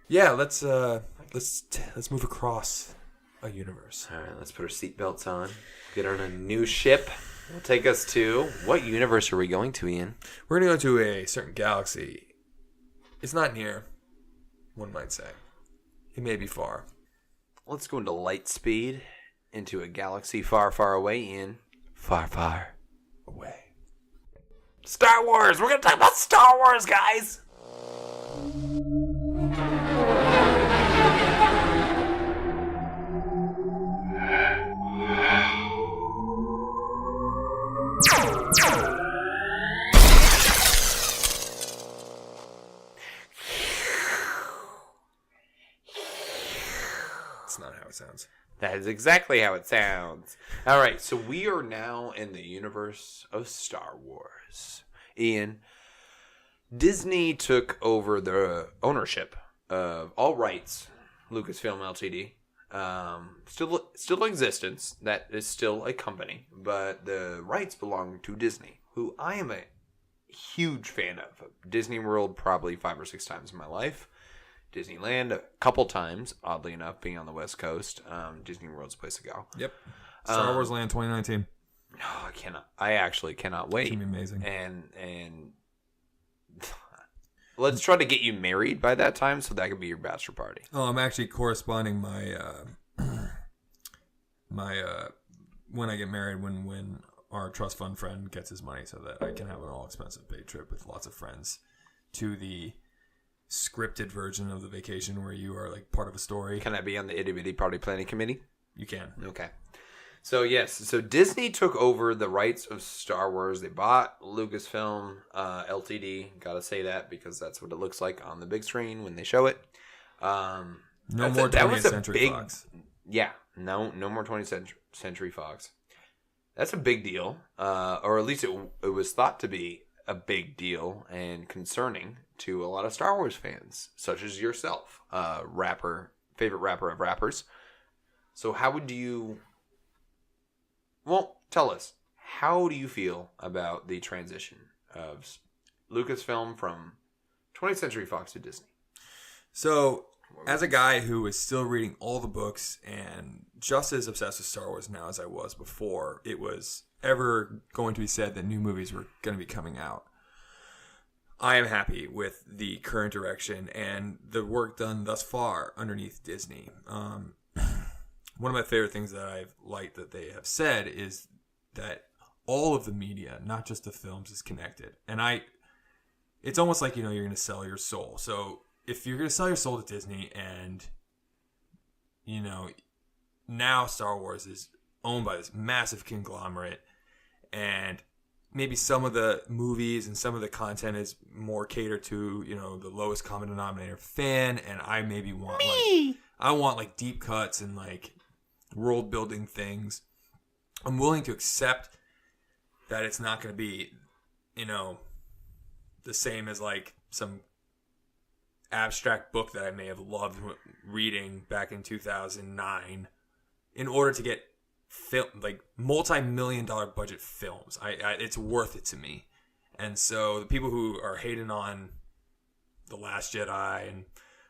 Yeah, let's move across a universe. All right, let's put our seatbelts on. Get on a new ship. It'll take us to... What universe are we going to, Ian? We're going to go to a certain galaxy. It's not near, one might say. It may be far. Let's go into light speed into a galaxy far, far away, Ian. Far, far away. Star Wars! We're going to talk about Star Wars, guys! That's not how it sounds. That is exactly how it sounds. All right, so we are now in the universe of Star Wars. Ian, Disney took over the ownership of all rights, Lucasfilm Ltd. Still in existence. That is still a company, but the rights belong to Disney, who I am a huge fan of. Disney World probably 5 or 6 times in my life. Disneyland a couple times, oddly enough, being on the West Coast. Disney World's a place to go. Yep. Star Wars Land 2019. No, I cannot. I actually cannot wait. It's gonna be amazing. And let's try to get you married by that time, so that could be your bachelor party. Oh, I'm actually corresponding my when I get married, when our trust fund friend gets his money, so that I can have an all expensive paid trip with lots of friends to the scripted version of the vacation where you are like part of a story. Can I be on the itty bitty party planning committee? You can. Okay. So yes, so Disney took over the rights of Star Wars. They bought Lucasfilm Ltd. Gotta say that because that's what it looks like on the big screen when they show it. No more 20th Century Fox. Yeah, no more 20th Century Fox. That's a big deal, or at least it was thought to be a big deal and concerning to a lot of Star Wars fans, such as yourself, favorite rapper of rappers. So how would you... Well, tell us, how do you feel about the transition of Lucasfilm from 20th Century Fox to Disney? So, as a guy who is still reading all the books and just as obsessed with Star Wars now as I was before it was ever going to be said that new movies were going to be coming out, I am happy with the current direction and the work done thus far underneath Disney. One of my favorite things that I've liked that they have said is that all of the media, not just the films, is connected. And it's almost like, you're going to sell your soul. So if you're going to sell your soul to Disney and, now Star Wars is owned by this massive conglomerate and maybe some of the movies and some of the content is more catered to, the lowest common denominator fan. And I maybe want I want deep cuts and world building things. I'm willing to accept that it's not going to be, the same as some abstract book that I may have loved reading back in 2009 in order to get multi-million-dollar budget films. It's worth it to me. And so the people who are hating on The Last Jedi and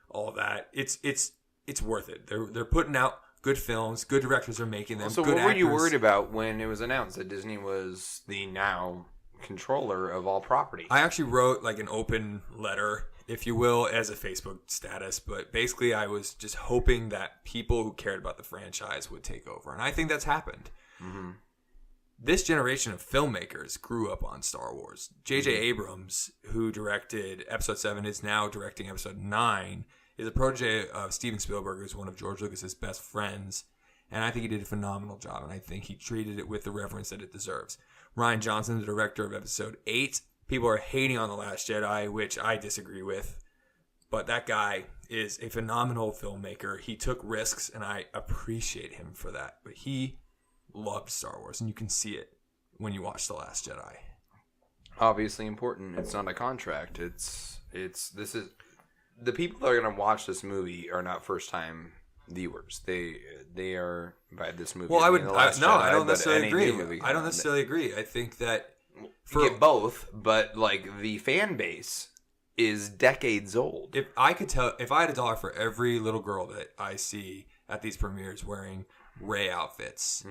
all that, it's worth it. They're putting out good films. Good directors are making them. So good what were actors. you worried about when it was announced that Disney was the now controller of all property? I actually wrote an open letter, if you will, as a Facebook status. But basically, I was just hoping that people who cared about the franchise would take over. And I think that's happened. Mm-hmm. This generation of filmmakers grew up on Star Wars. J.J. Abrams, who directed Episode 7, is now directing Episode 9, is a protege of Steven Spielberg, who's one of George Lucas's best friends. And I think he did a phenomenal job, and I think he treated it with the reverence that it deserves. Rian Johnson, the director of Episode 8, people are hating on The Last Jedi, which I disagree with. But that guy is a phenomenal filmmaker. He took risks, and I appreciate him for that. But he loved Star Wars, and you can see it when you watch The Last Jedi. Obviously important. It's not a contract. The people that are going to watch this movie are not first-time viewers. They are by this movie. Well, I don't necessarily agree. I don't necessarily agree. I think that you get both, but the fan base is decades old. If I had $1 for every little girl that I see at these premieres wearing Rey outfits,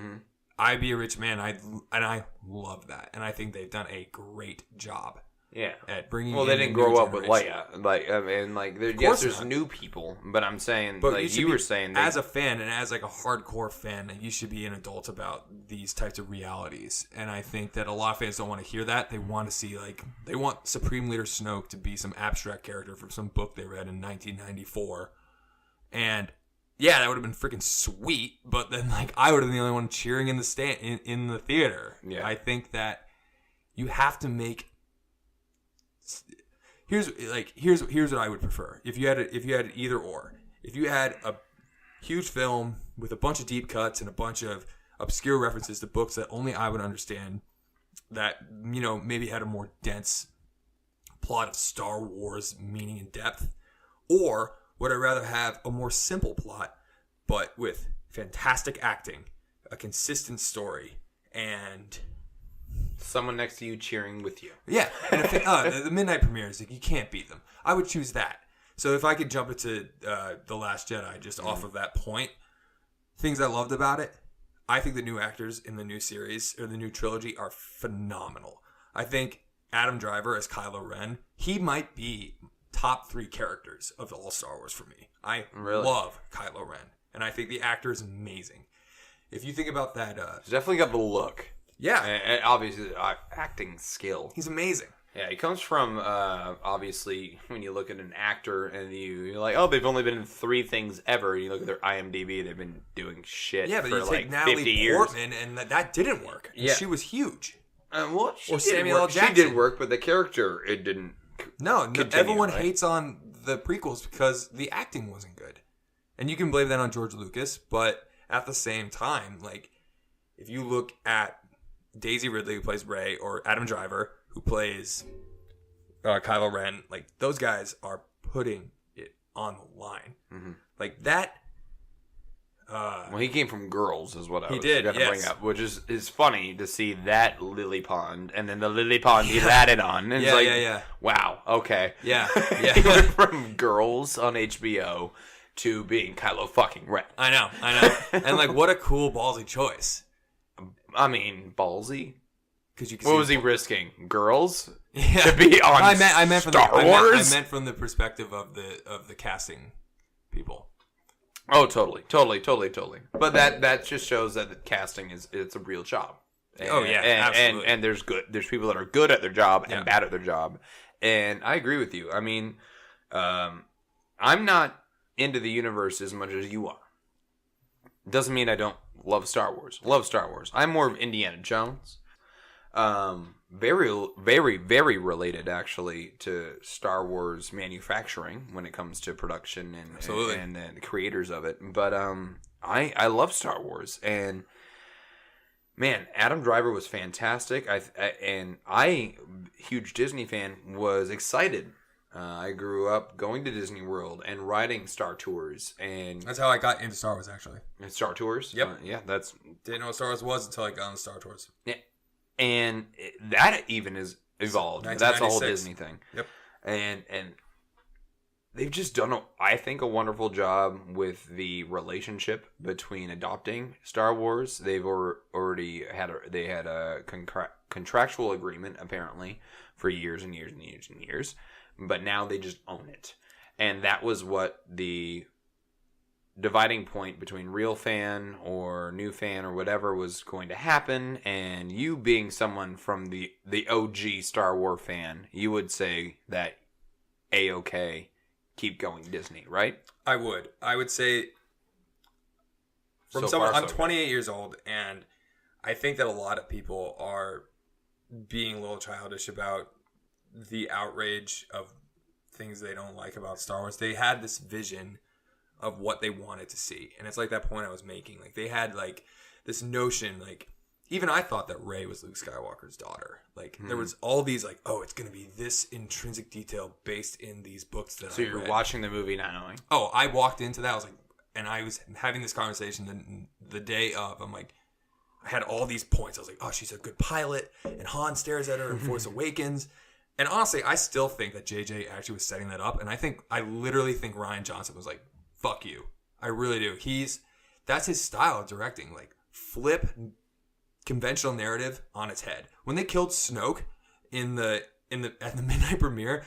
I'd be a rich man. I love that, and I think they've done a great job. Yeah, at bringing. Well, they didn't grow up with Leia. Like, I mean, like, yes, there's new people, but I'm saying, but like you were saying, as a fan and as like a hardcore fan, you should be an adult about these types of realities. And I think that a lot of fans don't want to hear that. They want to see they want Supreme Leader Snoke to be some abstract character from some book they read in 1994, and yeah, that would have been freaking sweet. But then, I would have been the only one cheering in the stand in the theater. Yeah, I think that you have to make. Here's what I would prefer. If you had either or. If you had a huge film with a bunch of deep cuts and a bunch of obscure references to books that only I would understand, that maybe had a more dense plot of Star Wars meaning and depth, or would I rather have a more simple plot but with fantastic acting, a consistent story, and someone next to you cheering with you. Yeah, and the midnight premieres, you can't beat them. I would choose that. So if I could jump into The Last Jedi just off of that point, things I loved about it, I think the new actors in the new series, or the new trilogy, are phenomenal. I think Adam Driver as Kylo Ren, he might be top 3 characters of all Star Wars for me. I love Kylo Ren, and I think the actor is amazing. If you think about that... He's definitely got the look. Yeah. And obviously, acting skill. He's amazing. Yeah, he comes from, obviously, when you look at an actor and you're like, oh, they've only been in 3 things ever. And you look at their IMDb, they've been doing shit for you take Natalie 50 years. Portman, and that didn't work. And she was huge. Or Samuel L. Jackson. She did work, but the character, it didn't continue, everyone hates on the prequels because the acting wasn't good. And you can blame that on George Lucas, but at the same time, if you look at Daisy Ridley, who plays Rey, or Adam Driver, who plays Kylo Ren, those guys are putting it on the line. Mm-hmm. That. Well, he came from Girls, is what I was going to bring up, which is funny to see that lily pond, and then the lily pond he added on. And it's wow, okay. Yeah. He went from Girls on HBO to being Kylo fucking Ren. I know. And what a cool, ballsy choice. I mean, ballsy. What was he risking? Girls to be on I meant Star Wars? I meant from the perspective of the casting people. Oh, totally. But that just shows that the casting it's a real job. And, absolutely. And there's people that are good at their job and bad at their job. And I agree with you. I mean, I'm not into the universe as much as you are. Doesn't mean I don't love Star Wars. Love Star Wars. I'm more of Indiana Jones. Very, very, very related actually to Star Wars manufacturing when it comes to production and the creators of it. But I love Star Wars, and man, Adam Driver was fantastic. I huge Disney fan, was excited. I grew up going to Disney World and riding Star Tours, and that's how I got into Star Wars, actually. And Star Tours? Yep. Didn't know what Star Wars was until I got on Star Tours. Yeah, and that even is evolved. That's a whole Disney thing. Yep. And they've just done, I think, a wonderful job with the relationship between adopting Star Wars. They've already had a contractual agreement apparently for years and years and years and years. But now they just own it. And that was what the dividing point between real fan or new fan or whatever was going to happen. And you being someone from the OG Star Wars fan, you would say that A-OK, keep going Disney, right? I would say I'm 28 years old, and I think that a lot of people are being a little childish about the outrage of things they don't like about Star Wars. They had this vision of what they wanted to see, and it's that point I was making. They had this notion, even I thought that Rey was Luke Skywalker's daughter. There was all these it's going to be this intrinsic detail based in these books that so you're watching the movie not knowing. Oh, I walked into that. I was and I was having this conversation the day of. I had all these points. I was oh, she's a good pilot, and Han stares at her in Force Awakens. And honestly, I still think that JJ actually was setting that up. And I literally think Rian Johnson was like, fuck you. I really do. That's his style of directing. Like, flip conventional narrative on its head. When they killed Snoke at the midnight premiere,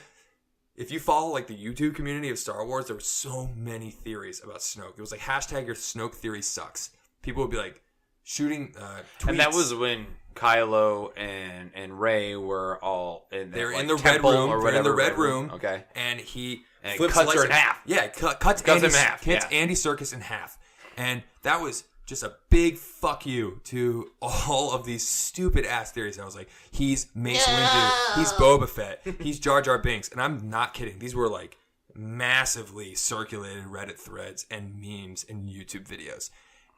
if you follow like the YouTube community of Star Wars, there were so many theories about Snoke. It was like hashtag your Snoke theory sucks. People would be like shooting tweets. And that was when Kylo and Rey were all in they're like, in the red room. Or they're in the red room. room. Okay. And he cuts her in half. Yeah, cuts him in half. Hits Andy Serkis in half. And that was just a big fuck you to all of these stupid ass theories. I was like, he's Mace Windu, he's Boba Fett, he's Jar Jar Binks, and I'm not kidding. These were like massively circulated Reddit threads and memes and YouTube videos.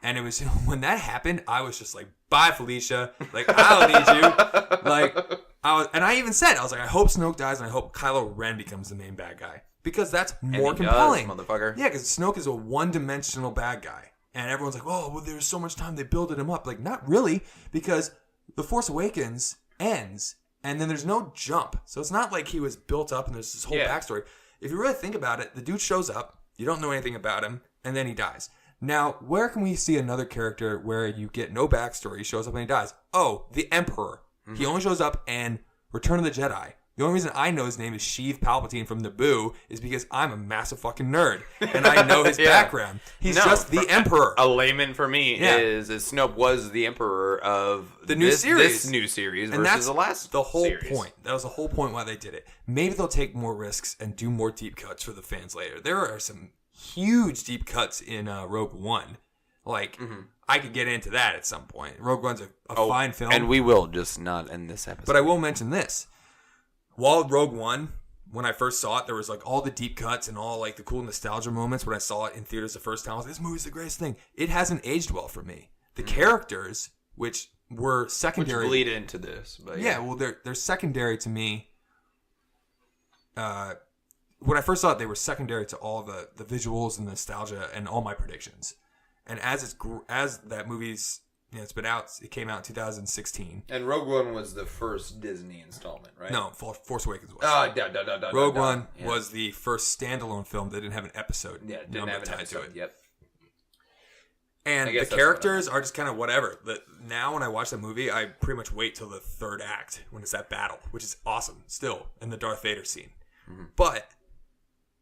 And it was when that happened, I was just like, bye Felicia, like I don't need you. Like I even said, I was like, I hope Snoke dies and I hope Kylo Ren becomes the main bad guy because that's more compelling, motherfucker. Yeah, because Snoke is a one-dimensional bad guy. And everyone's like, oh, well, there's so much time they built him up. Like, not really, because The Force Awakens ends, and then there's no jump. So it's not like he was built up and there's this whole backstory. If you really think about it, the dude shows up, you don't know anything about him, and then he dies. Now, where can we see another character where you get no backstory, he shows up and he dies? Oh, the Emperor. Mm-hmm. He only shows up in Return of the Jedi. The only reason I know his name is Sheev Palpatine from Naboo is because I'm a massive fucking nerd. And I know his background. He's just the Emperor. A layman for me is Snoke was the Emperor of the new series. This new series and versus the last the whole series. point. That was the whole point why they did it. Maybe they'll take more risks and do more deep cuts for the fans later. There are some huge deep cuts in Rogue One. Like, I could get into that at some point. Rogue One's a fine film. And we will, just not in this episode. But I will mention this. While Rogue One, when I first saw it, there was like all the deep cuts and all like the cool nostalgia moments when I saw it in theaters the first time. I was like, this movie's the greatest thing. It hasn't aged well for me. The characters, which were secondary, which bleed into this, but well, they're secondary to me. When I first saw it, they were secondary to all the visuals and the nostalgia and all my predictions. And as that movie's it's been out. It came out in 2016. And Rogue One was the first Disney installment, right? No, Force Awakens was. Rogue One was the first standalone film that didn't have an episode. Yeah, didn't have an episode. Yep. And the characters are just kind of whatever. Now when I watch the movie, I pretty much wait till the third act when it's that battle, which is awesome still, and the Darth Vader scene. Mm-hmm. But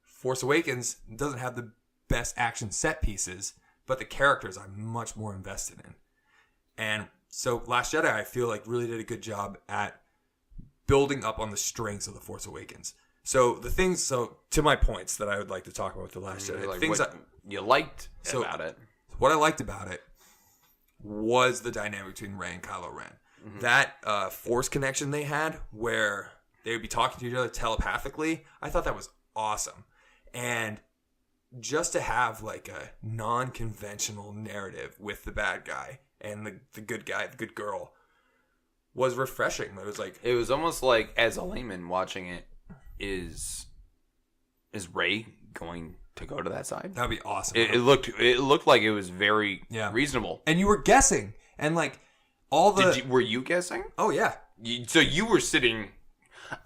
Force Awakens doesn't have the best action set pieces, but the characters I'm much more invested in. And so Last Jedi, I feel like really did a good job at building up on the strengths of The Force Awakens. So to my points that I would like to talk about with The Last Jedi. Like what you liked about it. What I liked about it was the dynamic between Rey and Kylo Ren. Mm-hmm. That Force connection they had where they would be talking to each other telepathically, I thought that was awesome. And just to have like a non-conventional narrative with the bad guy and the good guy, the good girl, was refreshing. It was almost like, as a layman watching it, is Rey going to go to that side? That'd be awesome. It looked like it was very reasonable. And you were guessing, and like all the were you guessing? Oh yeah. So you were sitting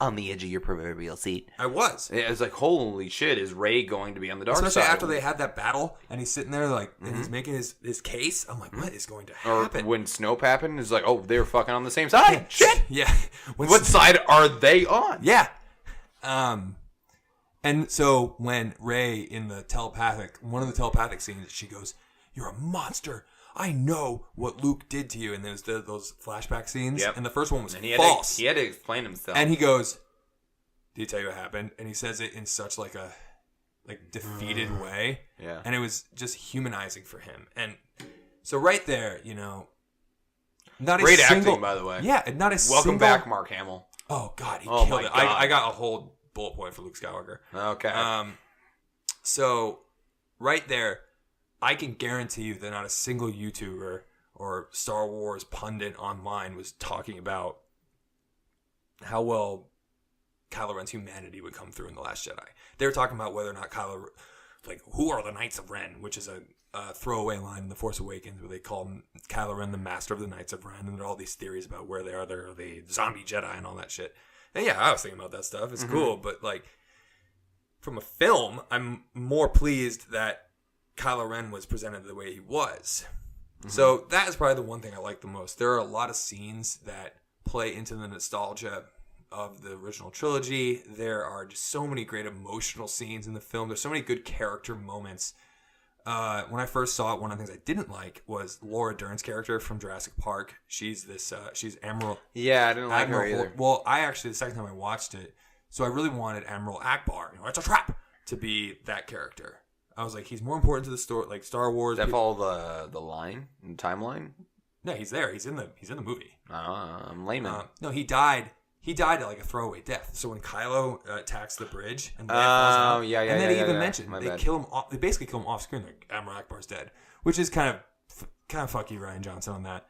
on the edge of your proverbial seat. I was. It was like, holy shit, is Rey going to be on the dark side? Especially after they had that battle, and he's sitting there like, and he's making his case. I'm like, what is going to happen? Or when Snope happened, it's like, oh, they're fucking on the same side. Shit. Yeah. What side are they on? Yeah. And so when Rey in one of the telepathic scenes, she goes, "You're a monster. I know what Luke did to you." And there's those flashback scenes. Yep. And the first one was false. He had to explain himself. And he goes, "Did he tell you what happened?" And he says it in such like a defeated way. Yeah. And it was just humanizing for him. And so right there, not great a single acting, by the way. Yeah, not a Welcome back, Mark Hamill. Oh God, he killed it. I got a whole bullet point for Luke Skywalker. Okay. So right there, I can guarantee you that not a single YouTuber or Star Wars pundit online was talking about how well Kylo Ren's humanity would come through in The Last Jedi. They were talking about whether or not who are the Knights of Ren, which is a throwaway line in The Force Awakens where they call Kylo Ren the Master of the Knights of Ren, and there are all these theories about where they are. They're the zombie Jedi and all that shit. And yeah, I was thinking about that stuff. It's cool, but like from a film, I'm more pleased that Kylo Ren was presented the way he was. So that is probably the one thing I like the most. There are a lot of scenes that play into the nostalgia of the original trilogy. There are just so many great emotional scenes in the film. There's so many good character moments. When I first saw it, one of the things I didn't like was Laura Dern's character from Jurassic Park. She's she's Admiral. Yeah, I didn't like her either. Well, the second time I watched it, so I really wanted Admiral Akbar, it's a trap, to be that character. I was like, he's more important to the story, like Star Wars. Does that follow the line, the timeline? No, he's there. He's in the movie. I'm layman. No, he died. He died at like a throwaway death. So when Kylo attacks the bridge and falls out, and then he even mentioned they kill him. They basically kill him off screen. Like Admiral Akbar's dead, which is kind of fuck you, Rian Johnson, on that.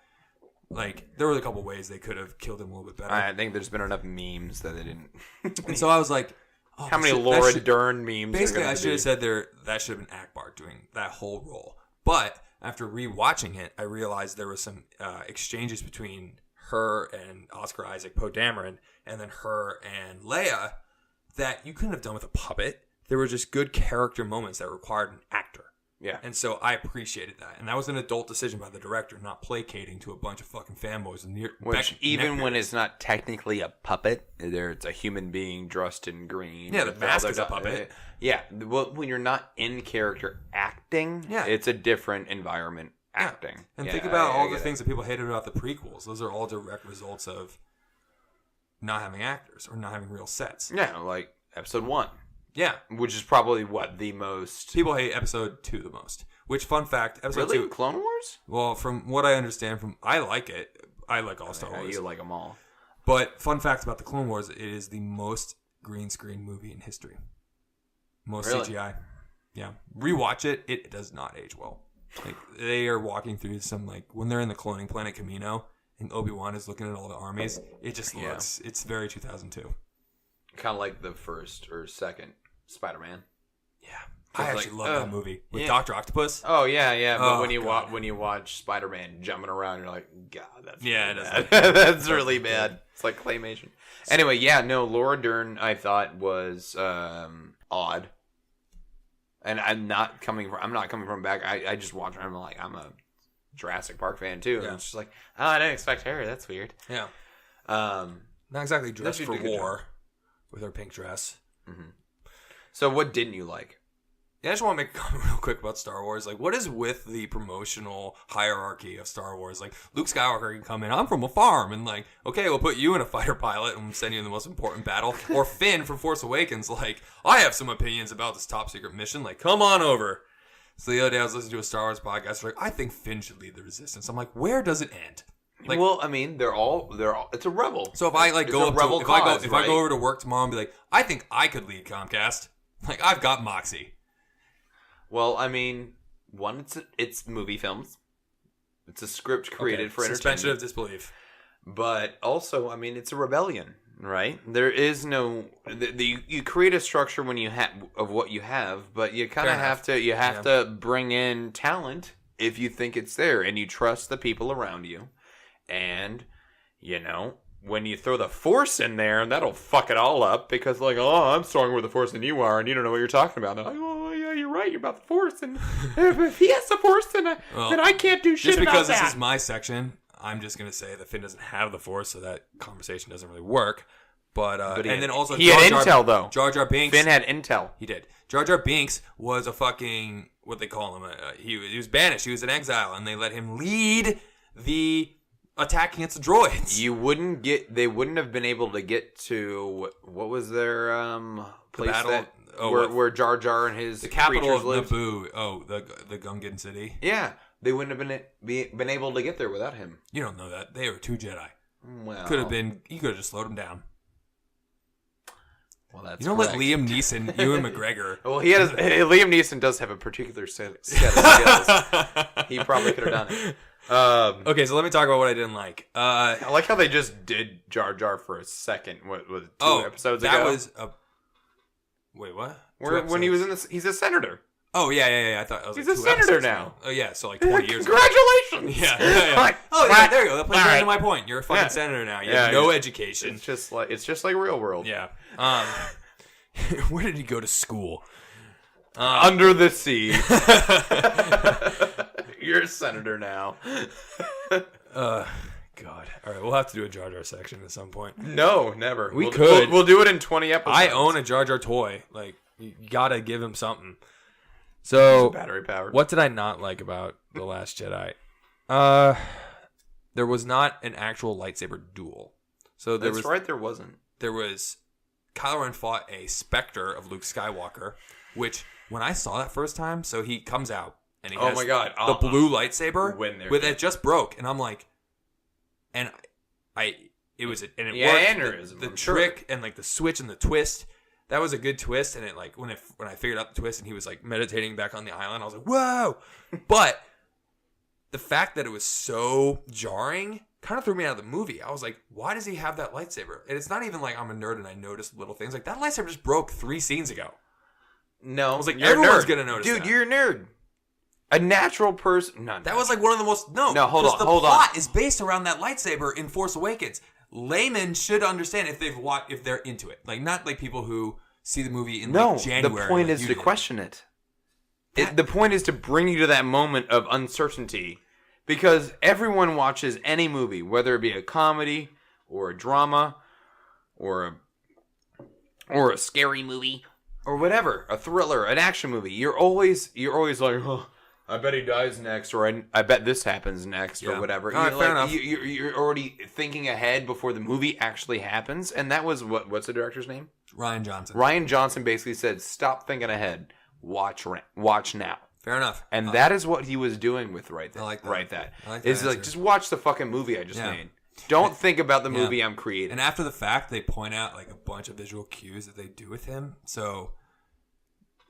Like there were a couple ways they could have killed him a little bit better. I think there's been enough memes that they didn't. And so I was like, how many Laura Dern memes? Basically, I should have said that should have been Akbar doing that whole role. But after rewatching it, I realized there was some exchanges between her and Oscar Isaac, Poe Dameron, and then her and Leia that you couldn't have done with a puppet. There were just good character moments that required an actor. Yeah. And so I appreciated that. And that was an adult decision by the director, not placating to a bunch of fucking fanboys. Which, even when it's not technically a puppet, it's a human being dressed in green. Yeah, the mask is a puppet. Yeah. Well, when you're not in character acting, it's a different environment acting. Yeah. And think about all the things that people hated about the prequels. Those are all direct results of not having actors or not having real sets. Yeah, like Episode 1. Yeah. Which is probably the most... People hate Episode 2 the most. Which, fun fact, Episode 2... Clone Wars? Well, from what I understand I like it. I like all Star Wars. You like them all. But, fun fact about the Clone Wars, it is the most green screen movie in history. Most CGI. Yeah. Rewatch it. It does not age well. Like, they are walking through some, like, when they're in the cloning planet Kamino, and Obi-Wan is looking at all the armies, it just looks... It's very 2002. Kind of like the first or second Spider-Man. Yeah, I actually love that movie with Dr. Octopus. Oh yeah. But when you watch Spider-Man jumping around, you're like, God, that's bad. That's really bad. It's like claymation. Anyway, Laura Dern I thought was odd, and I'm not coming from back. I just watched her. I'm like, I'm a Jurassic Park fan too, and it's just like, oh, I didn't expect her. That's weird. Yeah. Not exactly dressed for war with her pink dress. Mm-hmm. So what didn't you like? Yeah, I just want to make a comment real quick about Star Wars. Like, what is with the promotional hierarchy of Star Wars? Like, Luke Skywalker can come in, I'm from a farm, and like, okay, we'll put you in a fighter pilot and send you in the most important battle. Or Finn from Force Awakens, like, I have some opinions about this top secret mission. Like, come on over. So the other day I was listening to a Star Wars podcast. Like, I think Finn should lead the Resistance. I'm like, where does it end? Like, well, I mean, they're all. It's a rebel. So if I like go up to, if I go over to work tomorrow and be like, I think I could lead Comcast. Like, I've got moxie. Well, I mean, one, it's movie films. It's a script created for entertainment. Suspension of disbelief. But also, I mean, it's a rebellion, right? There is no... you create a structure when you of what you have, but you kind of have to... You have to bring in talent if you think it's there, and you trust the people around you. And, when you throw the Force in there, that'll fuck it all up because, like, oh, I'm stronger with the Force than you are, and you don't know what you're talking about. And they're like, oh, yeah, you're right. You're about the Force, and if he has the Force, then I can't do shit about that. Just because this is my section, I'm just going to say that Finn doesn't have the Force, so that conversation doesn't really work. But and then also... He had intel, though. Jar Jar Binks... Finn had intel. He did. Jar Jar Binks was a fucking... What they call him? He was banished. He was in exile, and they let him lead the... attack against the droids. They wouldn't have been able to get to what was their place battle, where Jar Jar and his the capital of lived. Naboo. Oh, the Gungan city. Yeah, they wouldn't have been able to get there without him. You don't know that. They were 2 Jedi. Well, could have been. You could have just slowed him down. Well, that's let Liam Neeson, Ewan McGregor. Well, Liam Neeson does have a particular set of skills. He probably could have done it. Okay, so let me talk about what I didn't like. I like how they just did Jar Jar for a second. What was it, 2 episodes ago? That was a... Wait, what? When he was he's a senator. Oh, yeah. I thought I was He's like a 2 senator episodes now. ago. Oh, yeah, so like 20 years ago. Congratulations! Yeah. Like, Oh, yeah, there you go. That plays right right. into my point. You're a fucking senator now. You have no education. It's just like real world. Yeah. Where did he go to school? Under the sea. You're a senator now. God. All right, we'll have to do a Jar Jar section at some point. No, never. We could. We'll do it in 20 episodes. I own a Jar Jar toy. Like, you gotta give him something. So, battery powered. What did I not like about The Last Jedi? There was not an actual lightsaber duel. So there there wasn't. There was Kylo Ren fought a specter of Luke Skywalker, which when I saw that first time, so he comes out and he has my God. the blue lightsaber with it just broke, and I'm like, and it was and it worked. The trick and like the switch and the twist. That was a good twist, and it like when I figured out the twist and he was like meditating back on the island, I was like, whoa! But the fact that it was so jarring kind of threw me out of the movie. I was like, why does he have that lightsaber? And it's not even like I'm a nerd and I noticed little things. Like that lightsaber just broke 3 scenes ago. No, I was like, everyone's gonna notice. Dude, that. you're a nerd. A natural person. No, that was like one of the most No, hold on. The plot is based around that lightsaber in Force Awakens. Laymen should understand if they're into it. Like not like people who see the movie in like January. The point is to question it. The point is to bring you to that moment of uncertainty, because everyone watches any movie, whether it be a comedy or a drama or a scary movie or whatever, a thriller, an action movie. You're always like, oh, I bet he dies next, or I bet this happens next, or whatever. All right, fair enough. You're already thinking ahead before the movie actually happens, and that was what's the director's name? Rian Johnson. Rian Johnson basically said, "Stop thinking ahead. Watch now." Fair enough. And that is what he was doing with right that. I like that. Right that. I like that it's answer. like, just watch the fucking movie I just made. Don't think about the movie I'm creating. And after the fact, they point out like a bunch of visual cues that they do with him. So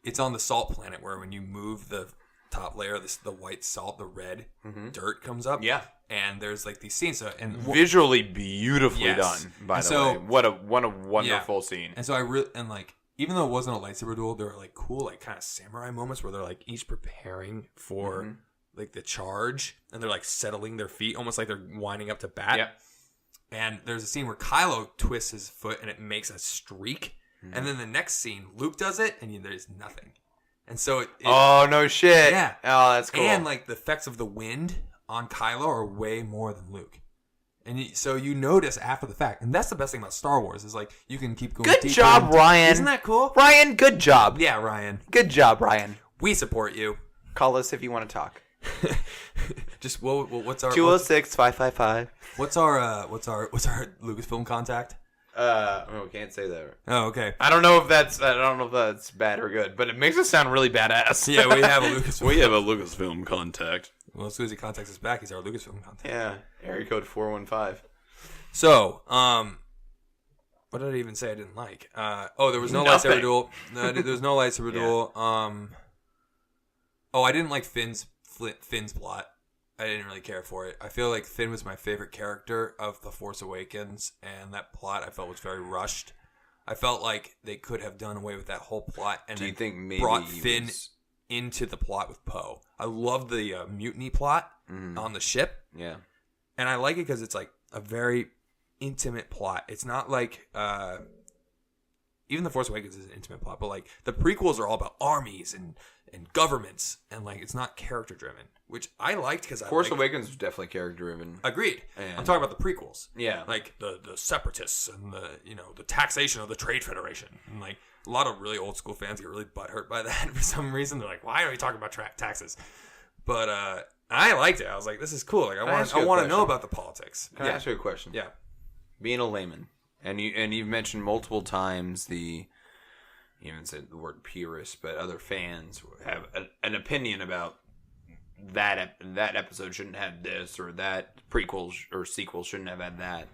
it's on the salt planet where when you move the top layer, the white salt, the red dirt comes up. Yeah. And there's like these scenes. And visually beautifully done, by the way. What a wonderful scene. And so even though it wasn't a lightsaber duel, there were like cool like kind of samurai moments where they're like each preparing for like the charge, and they're like settling their feet almost like they're winding up to bat. Yeah. And there's a scene where Kylo twists his foot and it makes a streak. And then the next scene, Luke does it and there's nothing. And so oh, no shit. Yeah. Oh, that's cool. And like the effects of the wind on Kylo are way more than Luke. And so you notice after the fact. And that's the best thing about Star Wars is like you can keep going. Good job, Ryan. Isn't that cool? Ryan, good job. Yeah, Ryan. Good job, Ryan. We support you. Call us if you want to talk. Just what's our 206-555. What's our Lucasfilm contact? We can't say that. Oh, okay. I don't know if that's bad or good, but it makes us sound really badass. Yeah, we have a Lucasfilm. We have a Lucasfilm contact. Well, as soon as he contacts us back, he's our Lucasfilm contact. Yeah, area code 415. So, what did I even say I didn't like? There was no lightsaber duel. No, there was no lightsaber duel. I didn't like Finn's plot. I didn't really care for it. I feel like Finn was my favorite character of The Force Awakens, and that plot I felt was very rushed. I felt like they could have done away with that whole plot and Do you think maybe brought Finn into the plot with Poe. I love the mutiny plot on the ship. Yeah. And I like it because it's like a very intimate plot. It's not like even The Force Awakens is an intimate plot, but like the prequels are all about armies and governments, and like it's not character driven, which I liked because Force Awakens was definitely character driven. Agreed. And I'm talking about the prequels. Yeah. Like the separatists and the taxation of the Trade Federation. And like a lot of really old school fans get really butthurt by that for some reason. They're like, why are we talking about taxes? But I liked it. I was like, this is cool. Like I want to know about the politics. Can I ask you a question? Yeah. Being a layman, and you've mentioned multiple times you even said the word purist, but other fans have an opinion about that episode shouldn't have this, or that prequels or sequels shouldn't have had that.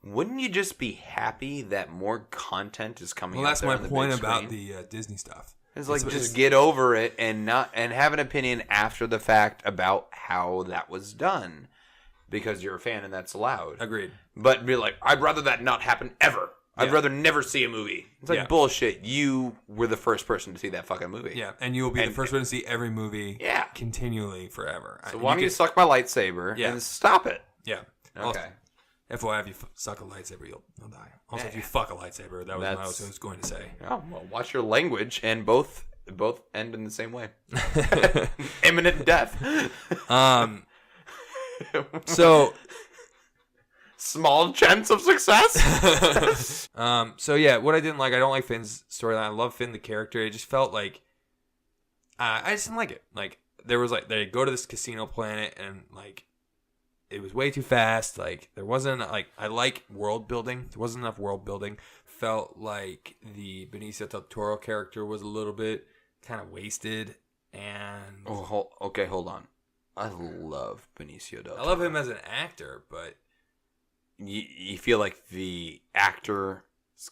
Wouldn't you just be happy that more content is coming out? Well, that's there my on the point big about screen? the Disney stuff. It's like just get over it and have an opinion after the fact about how that was done, because you're a fan and that's allowed. Agreed. But be like, I'd rather that not happen ever. I'd rather never see a movie. It's like bullshit. You were the first person to see that fucking movie. Yeah, and you will be the first one to see every movie continually forever. So why don't you suck my lightsaber and stop it? Yeah. Okay. Also, FYI, if you suck a lightsaber, you'll die. Also, if you fuck a lightsaber, that was what I was going to say. Oh, well, watch your language, and both end in the same way. Imminent death. So... Small chance of success. So yeah, what I didn't like, I don't like Finn's storyline. I love Finn the character. It just felt like I just didn't like it. Like there was like they go to this casino planet and like it was way too fast. Like there wasn't like I like world building. There wasn't enough world building. Felt like the Benicio del Toro character was a little bit kind of wasted. And hold on. I love Benicio del Toro. I love him as an actor, but. You feel like the actor's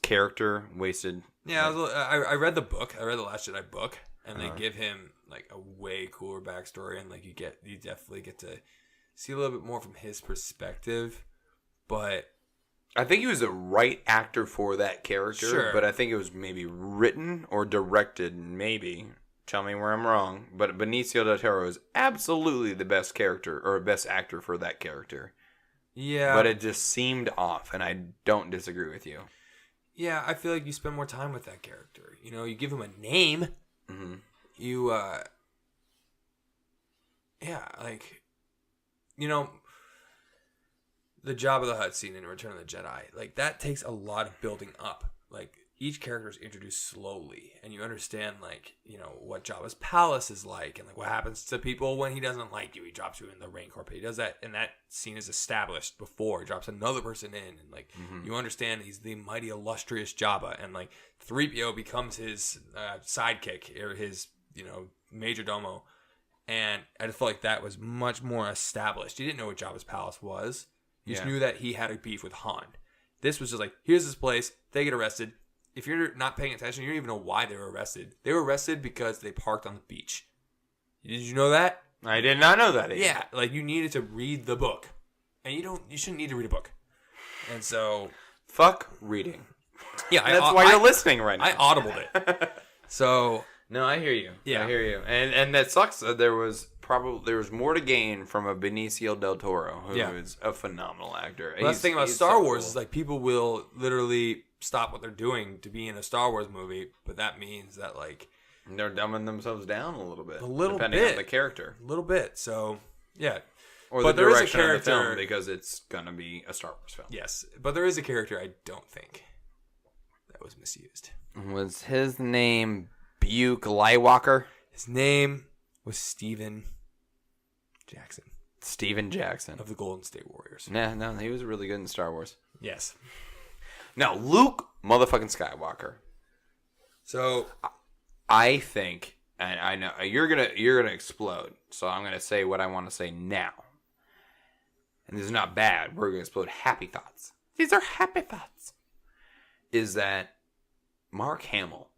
character wasted? Yeah, I read the book. I read the Last Jedi book, and they give him like a way cooler backstory, and like you definitely get to see a little bit more from his perspective. But I think he was the right actor for that character. Sure. But I think it was maybe written or directed. Maybe tell me where I'm wrong. But Benicio del Toro is absolutely the best character or best actor for that character. Yeah. But it just seemed off, and I don't disagree with you. Yeah, I feel like you spend more time with that character. You know, you give him a name. Mm-hmm. You, yeah, like, you know, the Jabba the Hutt scene in Return of the Jedi, like, that takes a lot of building up. Like, each character is introduced slowly, and you understand, like, you know, what Jabba's palace is like, and like what happens to people when he doesn't like you. He drops you in the Rancor pit. He does that, and that scene is established before he drops another person in, and like you understand he's the mighty illustrious Jabba, and like 3PO becomes his sidekick or his major domo, and I just felt like that was much more established. You didn't know what Jabba's palace was. You just knew that he had a beef with Han. This was just like, here's this place. They get arrested. If you're not paying attention, you don't even know why they were arrested. They were arrested because they parked on the beach. Did you know that? I did not know that either. Yeah, like you needed to read the book. And you shouldn't need to read a book. And so... Fuck reading. Yeah, that's why you're listening right now. I audibled it. So... No, I hear you. Yeah. I hear you. And that sucks that there was more to gain from a Benicio del Toro, who is a phenomenal actor. Well, that's the thing about Star Wars is like people will literally stop what they're doing to be in a Star Wars movie, but that means that like they're dumbing themselves down a little bit, depending on the character, a little bit. So yeah, or but the direction of the film because it's gonna be a Star Wars film. Yes, but there is a character I don't think that was misused. Was his name Buke Lightwalker? His name was Steven Jackson. Steven Jackson of the Golden State Warriors. Nah, no, he was really good in Star Wars. Yes. Now, Luke motherfucking Skywalker. So, I think, and I know you're gonna explode. So I'm gonna say what I want to say now, and this is not bad. We're gonna explode happy thoughts. These are happy thoughts. Is that Mark Hamill?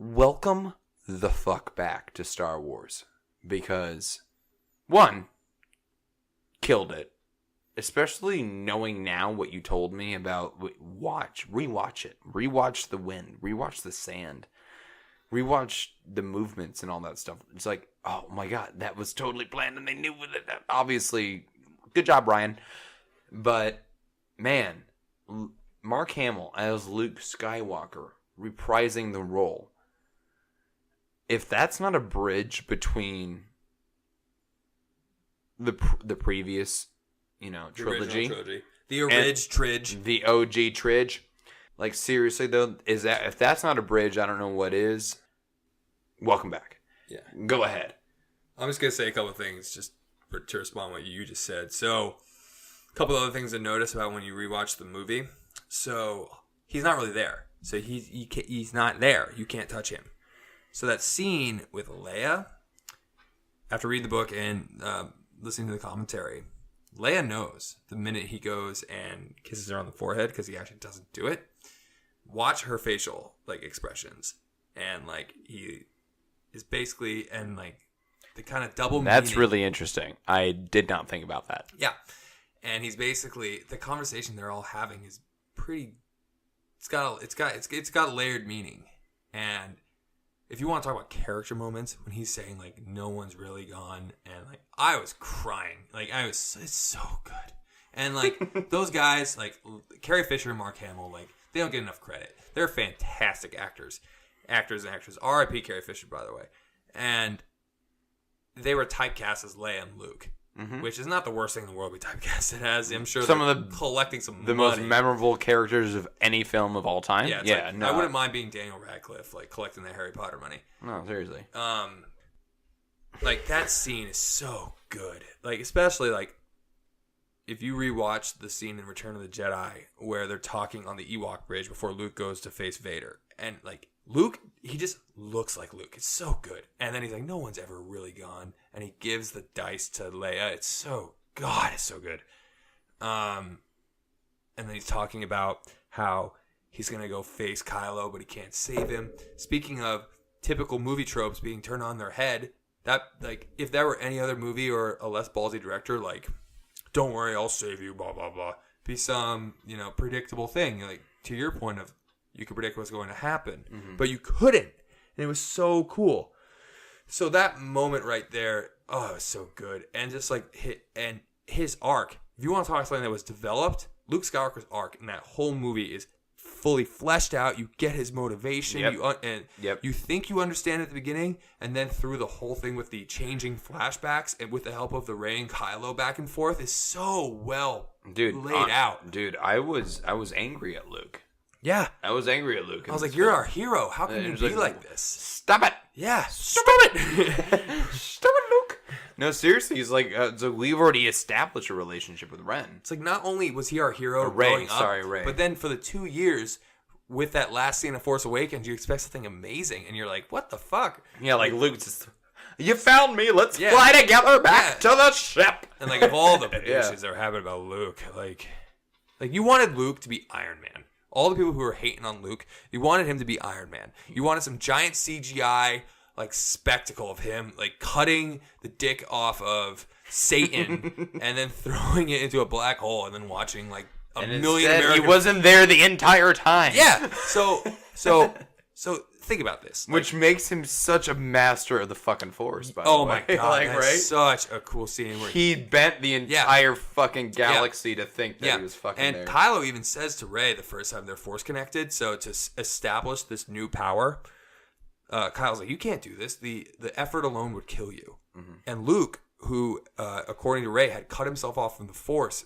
Welcome the fuck back to Star Wars because one, killed it. Especially knowing now what you told me about rewatch it. Rewatch the wind. Rewatch the sand. Rewatch the movements and all that stuff. It's like, oh my God, that was totally planned and they knew with it. Obviously, good job, Ryan. But, man, Mark Hamill as Luke Skywalker reprising the role. If that's not a bridge between the previous... trilogy. The Tridge. The OG Tridge. Like, seriously, though, if that's not a bridge, I don't know what is. Welcome back. Yeah. Go ahead. I'm just going to say a couple of things just to respond to what you just said. So, a couple of other things to notice about when you rewatch the movie. So, he's not really there. So, he's not there. You can't touch him. So, that scene with Leia, after reading the book and listening to the commentary, Leia knows the minute he goes and kisses her on the forehead because he actually doesn't do it. Watch her facial expressions, and he is basically the kind of double. That's meaning. really interesting. I did not think about that. Yeah, and he's basically the conversation they're all having is pretty it's got layered meaning. And if you want to talk about character moments, when he's saying like no one's really gone, and like I was crying, like it's so good. And like those guys, like Carrie Fisher and Mark Hamill, like they don't get enough credit. They're fantastic actors and actresses. R.I.P. Carrie Fisher, by the way. And they were typecast as Leia and Luke. Which is not the worst thing in the world to be typecasted as. I'm sure some of the collecting some the money. most memorable characters of any film of all time. Yeah, no. I wouldn't mind being Daniel Radcliffe, like collecting the Harry Potter money. No, seriously. Like that scene is so good. Like especially like if you rewatch the scene in Return of the Jedi where they're talking on the Ewok bridge before Luke goes to face Vader, and like Luke, he just looks like Luke. It's so good. And then he's like, no one's ever really gone. And he gives the dice to Leia. It's so good. And then he's talking about how he's going to go face Kylo, but he can't save him. Speaking of typical movie tropes being turned on their head, that like if that were any other movie or a less ballsy director, like, don't worry, I'll save you, blah, blah, blah. Be some, predictable thing. Like, to your point of, you could predict what's going to happen, but you couldn't. And it was so cool. So that moment right there, oh, it was so good. And just like his arc, if you want to talk about something that was developed, Luke Skywalker's arc in that whole movie is fully fleshed out. You get his motivation. You think you understand at the beginning, and then through the whole thing with the changing flashbacks and with the help of the Rey and Kylo back and forth is so well laid out. Dude, I was angry at Luke. Yeah. I was angry at Luke. I was like, you're our hero. How can you be like this? Stop it. Yeah. Stop it. Stop it, Luke. No, seriously. He's like, so we've already established a relationship with Ren. It's like, not only was he our hero Rey, growing up, but then for the 2 years with that last scene of Force Awakens, you expect something amazing. And you're like, what the fuck? Yeah, like Luke's just, you found me. Let's fly together back to the ship. And like, of all the predictions that were happening about Luke, like you wanted Luke to be Iron Man. All the people who were hating on Luke, you wanted him to be Iron Man. You wanted some giant CGI like spectacle of him like cutting the dick off of Satan and then throwing it into a black hole and then watching like a million American... He wasn't there the entire time. Yeah. So think about this. Which makes him such a master of the fucking Force, by the way. Oh my god, that's such a cool scene where he bent the entire fucking galaxy to think that he was fucking there. And Kylo even says to Rey the first time they're Force connected, so to establish this new power, Kylo's like, you can't do this. The effort alone would kill you. Mm-hmm. And Luke, who, according to Rey, had cut himself off from the Force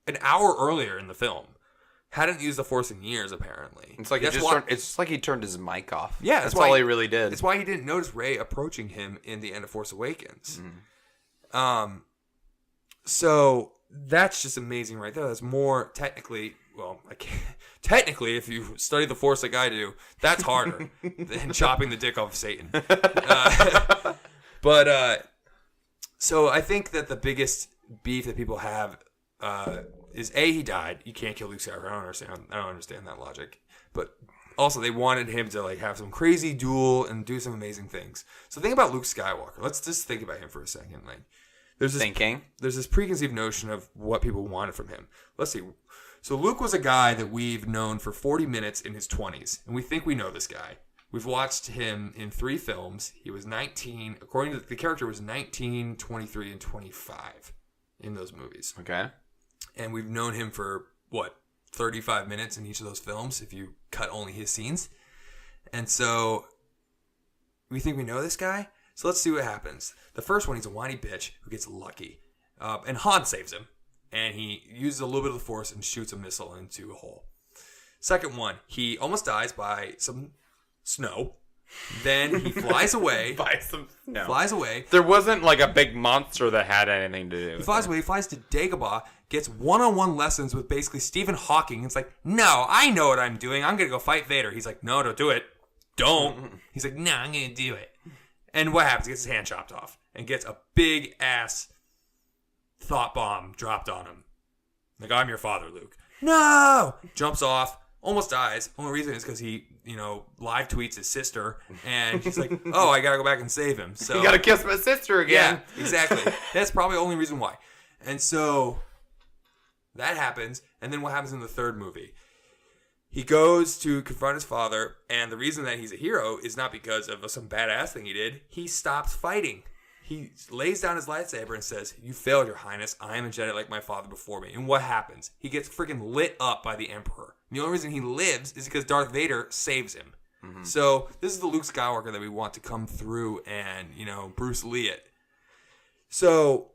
an hour earlier in the film, hadn't used the Force in years, apparently. It's like it's like he turned his mic off. Yeah, that's all he really did. That's why he didn't notice Rey approaching him in the end of Force Awakens. Mm-hmm. So that's just amazing right there. That's more technically, technically, if you study the Force like I do, that's harder than chopping the dick off of Satan. So I think that the biggest beef that people have is he died. You can't kill Luke Skywalker. I don't understand that logic. But also, they wanted him to like have some crazy duel and do some amazing things. So think about Luke Skywalker. Let's just think about him for a second. Like, there's this preconceived notion of what people wanted from him. Let's see. So Luke was a guy that we've known for 40 minutes in his 20s, and we think we know this guy. We've watched him in 3 films. He was 19. According to the character, was 19, 23, and 25 in those movies. Okay. And we've known him for, 35 minutes in each of those films, if you cut only his scenes. And so we think we know this guy. So let's see what happens. The first one, he's a whiny bitch who gets lucky. And Han saves him. And he uses a little bit of the Force and shoots a missile into a hole. Second one, he almost dies by some snow. Then he flies away. By some snow. Flies away. There wasn't like a big monster that had anything to do with it. He flies away. He flies to Dagobah. Gets one-on-one lessons with basically Stephen Hawking. It's like, no, I know what I'm doing. I'm going to go fight Vader. He's like, no, don't do it. Don't. He's like, no, I'm going to do it. And what happens? He gets his hand chopped off. And gets a big-ass thought bomb dropped on him. Like, I'm your father, Luke. No! Jumps off. Almost dies. Only reason is because he, live tweets his sister. And she's like, oh, I got to go back and save him. So you got to kiss my sister again. Yeah, exactly. That's probably the only reason why. And so that happens. And then what happens in the third movie? he goes to confront his father, and the reason that he's a hero is not because of some badass thing he did. He stops fighting. He lays down his lightsaber and says, "You failed, Your Highness. I am a Jedi like my father before me." And what happens? He gets freaking lit up by the Emperor. And the only reason he lives is because Darth Vader saves him. Mm-hmm. So this is the Luke Skywalker that we want to come through and, Bruce Lee it. So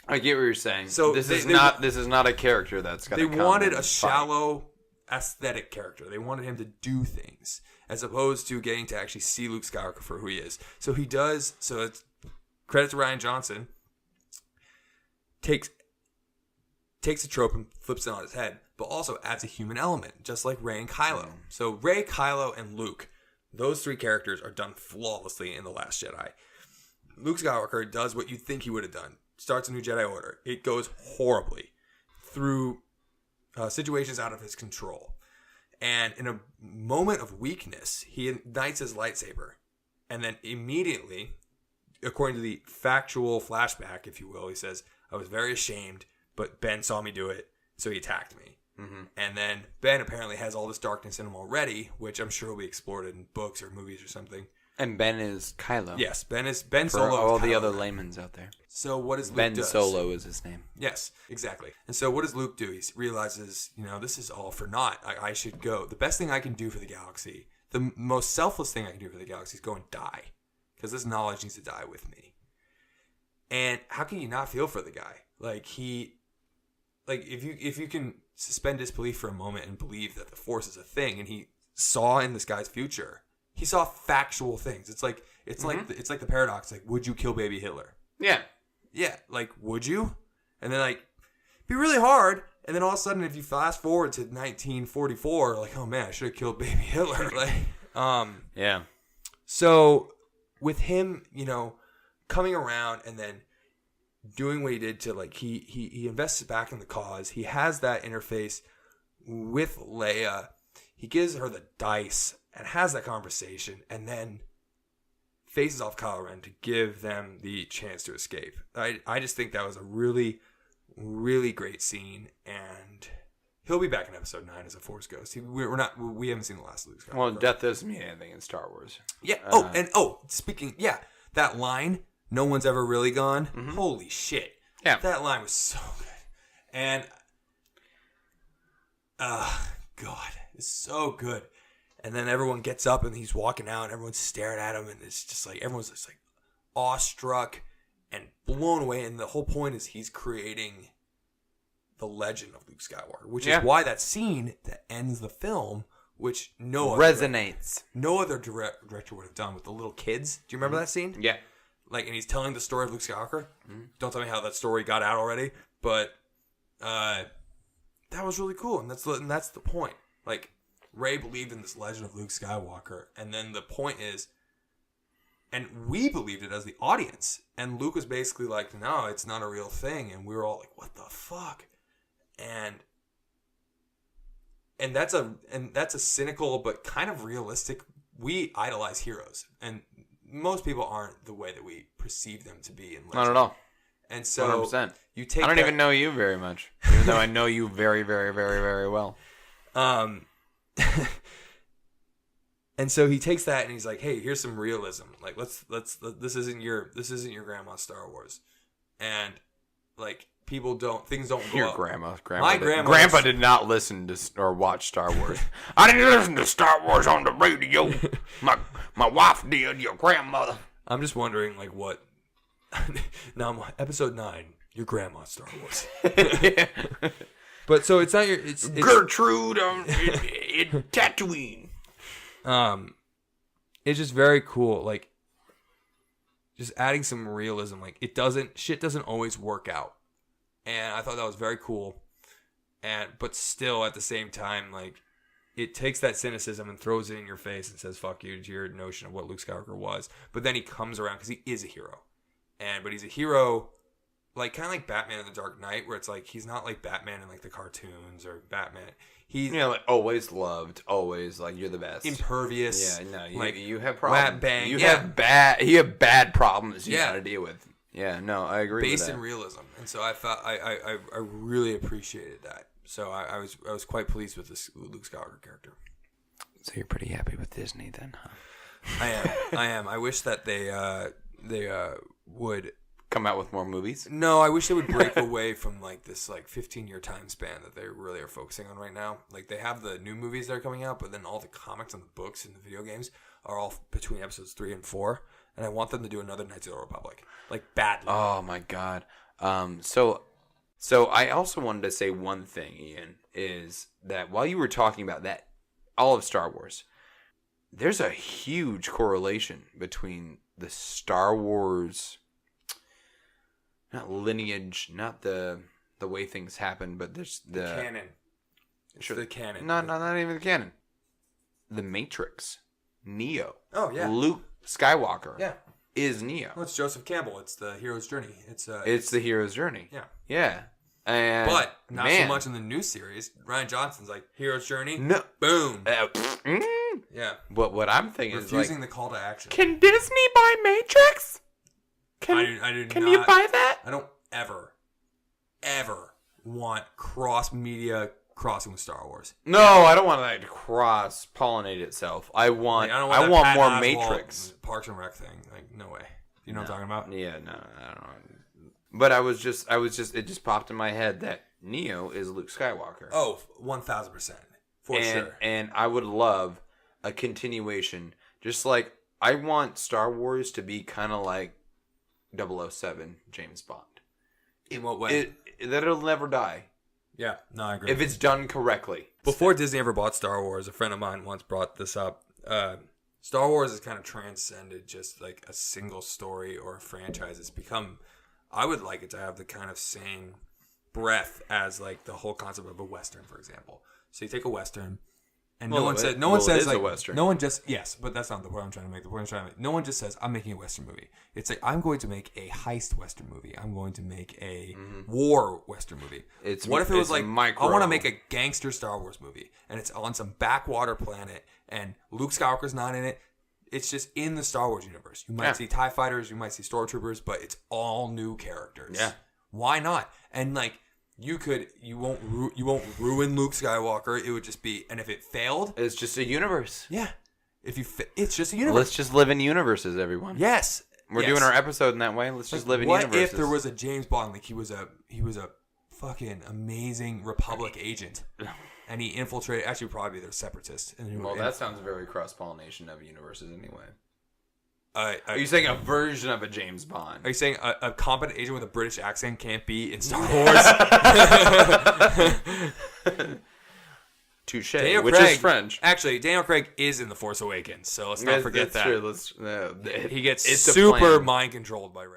I get what you're saying. So this is not a character that's got. They wanted a shallow aesthetic character. They wanted him to do things as opposed to getting to actually see Luke Skywalker for who he is. So he does. So it's credit to Rian Johnson. Takes a trope and flips it on his head, but also adds a human element, just like Rey and Kylo. So Rey, Kylo, and Luke, those three characters are done flawlessly in The Last Jedi. Luke Skywalker does what you'd think he would have done. Starts a new Jedi Order. It goes horribly through situations out of his control. And in a moment of weakness, he ignites his lightsaber. And then immediately, according to the factual flashback, if you will, he says, "I was very ashamed, but Ben saw me do it, so he attacked me." Mm-hmm. And then Ben apparently has all this darkness in him already, which I'm sure will be explored in books or movies or something. And Ben is Kylo. Yes, Ben For Solo. all is the Kylo other Ren. layman's out there. So what does Luke Ben do? Solo is his name. Yes, exactly. And so what does Luke do? He realizes, this is all for naught. I should go. The best thing I can do for the galaxy, the most selfless thing I can do for the galaxy is go and die. Because this knowledge needs to die with me. And how can you not feel for the guy? If you can suspend disbelief for a moment and believe that the Force is a thing, and he saw in this guy's future, he saw factual things. It's like the paradox. Like, would you kill baby Hitler? Yeah. Yeah. Like, would you? And then it'd be really hard. And then all of a sudden, if you fast forward to 1944, like, oh man, I should have killed baby Hitler. Yeah. So with him, coming around and then doing what he did to he invests back in the cause. He has that interface with Leia. He gives her the dice and has that conversation, and then faces off Kylo Ren to give them the chance to escape. I just think that was a really, really great scene, and he'll be back in Episode 9 as a Force Ghost. We haven't seen the last Luke Skywalker. Well, death doesn't mean anything in Star Wars. Yeah. That line, "No one's ever really gone." Mm-hmm. Holy shit! Yeah, that line was so good, and God, it's so good. And then everyone gets up and he's walking out and everyone's staring at him, and it's just like everyone's just like awestruck and blown away. And the whole point is he's creating the legend of Luke Skywalker, which is why that scene that ends the film, which resonates. No other director would have done with the little kids. Do you remember that scene? Yeah. And he's telling the story of Luke Skywalker. Mm-hmm. Don't tell me how that story got out already, but that was really cool, and that's the point. Rey believed in this legend of Luke Skywalker, and then the point is, and we believed it as the audience, and Luke was basically like, "No, it's not a real thing," and we were all like, "What the fuck?" And that's a cynical but kind of realistic. We idolize heroes, and most people aren't the way that we perceive them to be in legend. Not at all. And so 100%. I don't even know you very much, even though I know you very, very, very, very well. And so he takes that and he's like, "Hey, here's some realism. Let's this isn't your grandma's Star Wars." And things don't go Your up. My grandpa did not listen to or watch Star Wars. I didn't listen to Star Wars on the radio. My wife did, your grandmother. I'm just wondering what now Episode 9, your grandma's Star Wars. But so it's not it's Gertrude in Tatooine. It's just very cool. Just adding some realism. Shit doesn't always work out, and I thought that was very cool. But still, at the same time, it takes that cynicism and throws it in your face and says, "Fuck you" to your notion of what Luke Skywalker was. But then he comes around because he is a hero, but he's a hero. Kind of like Batman in the Dark Knight, where it's he's not like Batman in the cartoons or Batman. He's always loved, always you're the best, impervious. Yeah, no, you have problems. Bang, you have bad problems you got to deal with. Yeah, no, I agree. Based with that. in realism, and so I really appreciated that. So I was quite pleased with this Luke Skywalker character. So you're pretty happy with Disney then, huh? I am. I wish that they would come out with more movies. No, I wish they would break away from like this 15-year time span that they really are focusing on right now. Like they have the new movies that are coming out, but then all the comics and the books and the video games are all between episodes 3 and 4. And I want them to do another Knights of the Republic, like badly. Oh my god. So I also wanted to say one thing, Ian, is that while you were talking about that, all of Star Wars, there's a huge correlation between the Star Wars, not lineage, not the way things happen, but there's the canon. It's the canon. Not even the canon. The Matrix, Neo. Oh yeah. Luke Skywalker. Yeah. Is Neo. Well, it's Joseph Campbell. It's the hero's journey. It's the hero's journey. Yeah. Yeah. And but not so much in the new series. Ryan Johnson's like hero's journey. No. Boom. Yeah. What I'm thinking is refusing the call to action. Can Disney buy Matrix? Can you buy that? I don't ever want cross media crossing with Star Wars. No, I don't want that to cross pollinate itself. I want more Oswalt Matrix. Parks and Rec thing. Like no way. You know what I'm talking about? Yeah, no, I don't know. But I was just it just popped in my head that Neo is Luke Skywalker. Oh, 1,000%. Sure. And I would love a continuation. Just like I want Star Wars to be kind of like 007 James Bond. In what way? That it'll never die. Yeah, no, I agree. If it's done correctly. Before Disney ever bought Star Wars, a friend of mine once brought this up. Star Wars has kind of transcended just like a single story or a franchise. It's become, I would like it to have the kind of same breadth as like the whole concept of a Western, for example. So you take a Western, and no one says like, a Western. No one just, yes, but that's not the point I'm trying to make. The point I'm trying to make, no one just says, I'm making a Western movie. It's like, I'm going to make a heist Western movie. I'm going to make a war Western movie. What if it was like, I want to make a gangster Star Wars movie, and it's on some backwater planet, and Luke Skywalker's not in it. It's just in the Star Wars universe. You might see TIE fighters, you might see stormtroopers, but it's all new characters. Yeah. Why not? And like, you won't ruin Luke Skywalker. It would just be, and if it failed, it's just a universe. Yeah. It's just a universe. Let's just live in universes, everyone. Yes. We're doing our episode in that way. Let's just live in universes. What if there was a James Bond, like he was a fucking amazing Republic agent, and he infiltrated? Actually, probably they're separatists. Well, that sounds very cross-pollination of universes, anyway. Are you saying a version of a James Bond? Are you saying a competent agent with a British accent can't be in Star Wars? Touche. Which is French. Actually, Daniel Craig is in The Force Awakens, so let's not forget that. That's true. He gets super mind controlled by Rey.